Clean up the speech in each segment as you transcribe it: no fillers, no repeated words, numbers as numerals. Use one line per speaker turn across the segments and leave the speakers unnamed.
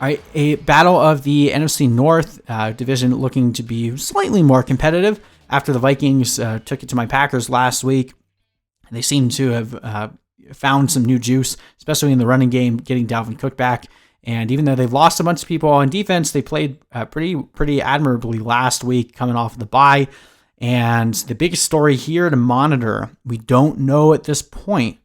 All right, a battle of the NFC North division looking to be slightly more competitive after the Vikings took it to my Packers last week. They seem to have found some new juice, especially in the running game, getting Dalvin Cook back. And even though they've lost a bunch of people on defense, they played pretty admirably last week coming off of the bye. And the biggest story here to monitor, we don't know at this point,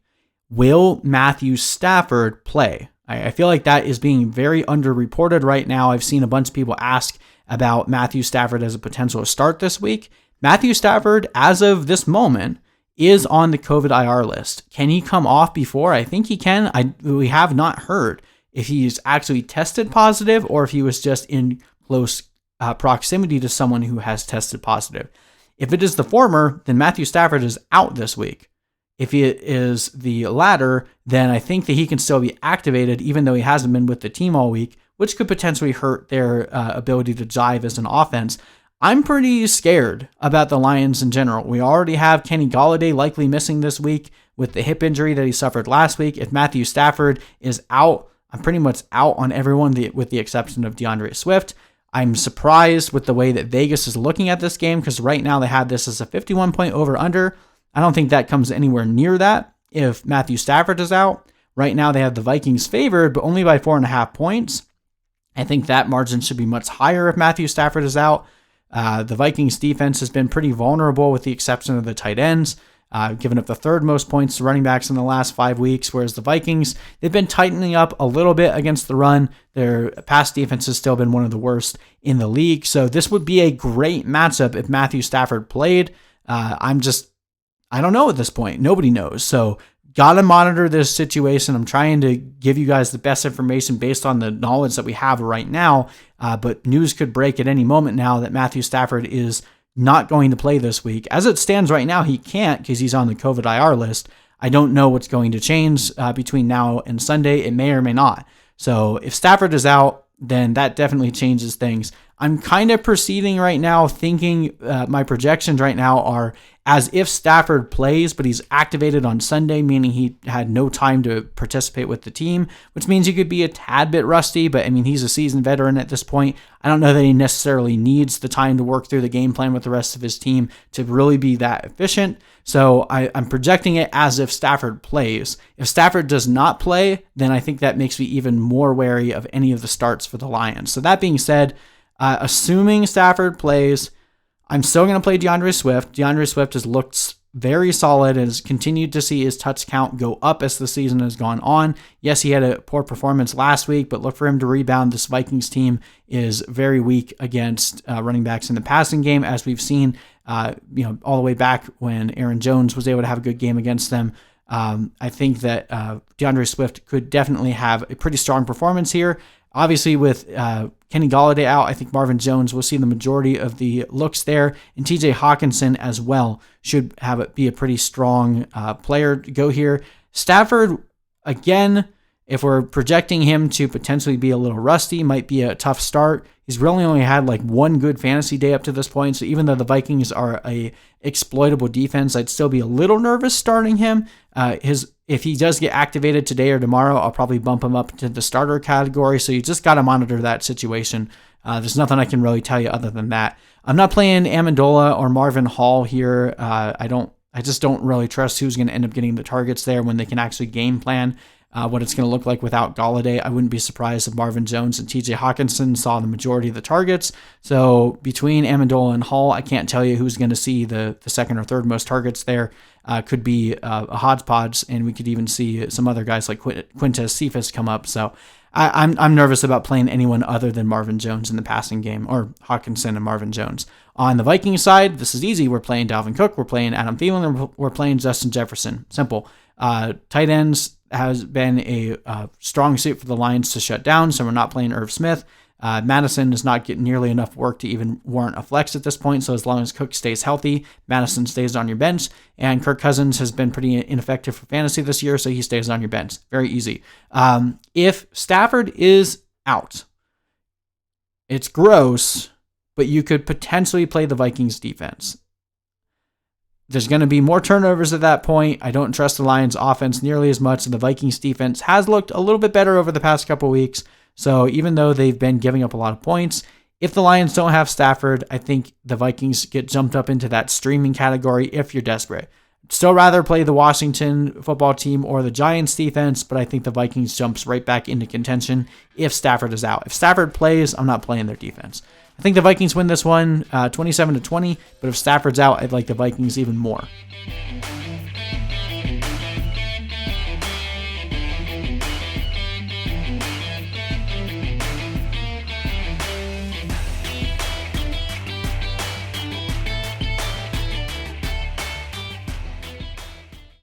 will Matthew Stafford play? I feel like that is being very underreported right now. I've seen a bunch of people ask about Matthew Stafford as a potential start this week. Matthew Stafford, as of this moment, is on the COVID IR list. Can he come off before? I think he can. We have not heard if he's actually tested positive or if he was just in close proximity to someone who has tested positive. If it is the former, then Matthew Stafford is out this week. If it is the latter, then I think that he can still be activated even though he hasn't been with the team all week, which could potentially hurt their ability to jive as an offense. I'm pretty scared about the Lions in general. We already have Kenny Golladay likely missing this week with the hip injury that he suffered last week. If Matthew Stafford is out, I'm pretty much out on everyone with the exception of DeAndre Swift. I'm surprised with the way that Vegas is looking at this game because right now they had this as a 51-point over-under. I don't think that comes anywhere near that if Matthew Stafford is out. Right now they have the Vikings favored, but only by 4.5 points. I think that margin should be much higher if Matthew Stafford is out. The Vikings defense has been pretty vulnerable with the exception of the tight ends, giving up the third most points to running backs in the last 5 weeks, whereas the Vikings, they've been tightening up a little bit against the run. Their pass defense has still been one of the worst in the league. So this would be a great matchup if Matthew Stafford played. I don't know at this point. Nobody knows. So got to monitor this situation. I'm trying to give you guys the best information based on the knowledge that we have right now. But news could break at any moment now that Matthew Stafford is not going to play this week. As it stands right now, he can't because he's on the COVID IR list. I don't know what's going to change between now and Sunday. It may or may not. So if Stafford is out, then that definitely changes things. I'm kind of proceeding right now thinking my projections right now are as if Stafford plays, but he's activated on Sunday, meaning he had no time to participate with the team, which means he could be a tad bit rusty, but I mean, he's a seasoned veteran at this point. I don't know that he necessarily needs the time to work through the game plan with the rest of his team to really be that efficient. So I'm projecting it as if Stafford plays. If Stafford does not play, then I think that makes me even more wary of any of the starts for the Lions. So that being said, assuming Stafford plays, I'm still going to play DeAndre Swift. DeAndre Swift has looked very solid and has continued to see his touch count go up as the season has gone on. Yes, he had a poor performance last week, but look for him to rebound. This Vikings team is very weak against running backs in the passing game, as we've seen all the way back when Aaron Jones was able to have a good game against them. I think that DeAndre Swift could definitely have a pretty strong performance here. Obviously, with Kenny Golladay out, I think Marvin Jones will see the majority of the looks there, and TJ Hockenson as well should be a pretty strong player to go here. Stafford, again, if we're projecting him to potentially be a little rusty, might be a tough start. He's really only had like one good fantasy day up to this point, so even though the Vikings are a exploitable defense, I'd still be a little nervous starting him. If he does get activated today or tomorrow, I'll probably bump him up to the starter category. So you just got to monitor that situation. There's nothing I can really tell you other than that. I'm not playing Amendola or Marvin Hall here. I just don't really trust who's going to end up getting the targets there when they can actually game plan what it's going to look like without Golladay. I wouldn't be surprised if Marvin Jones and TJ Hockenson saw the majority of the targets. So between Amendola and Hall, I can't tell you who's going to see the second or third most targets there. Could be a hodgepodge, and we could even see some other guys like Quintez Cephas come up. So I'm nervous about playing anyone other than Marvin Jones in the passing game, or Hockenson and Marvin Jones. On the Vikings side, this is easy. We're playing Dalvin Cook, we're playing Adam Thielen, we're playing Justin Jefferson. Simple. Tight ends has been a strong suit for the Lions to shut down, so we're not playing Irv Smith. Mattison is not getting nearly enough work to even warrant a flex at this point, so as long as Cook stays healthy, Mattison stays on your bench, and Kirk Cousins has been pretty ineffective for fantasy this year, so he stays on your bench. Very easy. If Stafford is out, it's gross, but you could potentially play the Vikings defense. There's going to be more turnovers at that point. I don't trust the Lions offense nearly as much, and the Vikings defense has looked a little bit better over the past couple weeks. So even though they've been giving up a lot of points, if the Lions don't have Stafford, I think the Vikings get jumped up into that streaming category if you're desperate. Still rather play the Washington football team or the Giants defense, but I think the Vikings jumps right back into contention if Stafford is out. If Stafford plays, I'm not playing their defense. I think the Vikings win this one 27-20, but if Stafford's out, I'd like the Vikings even more.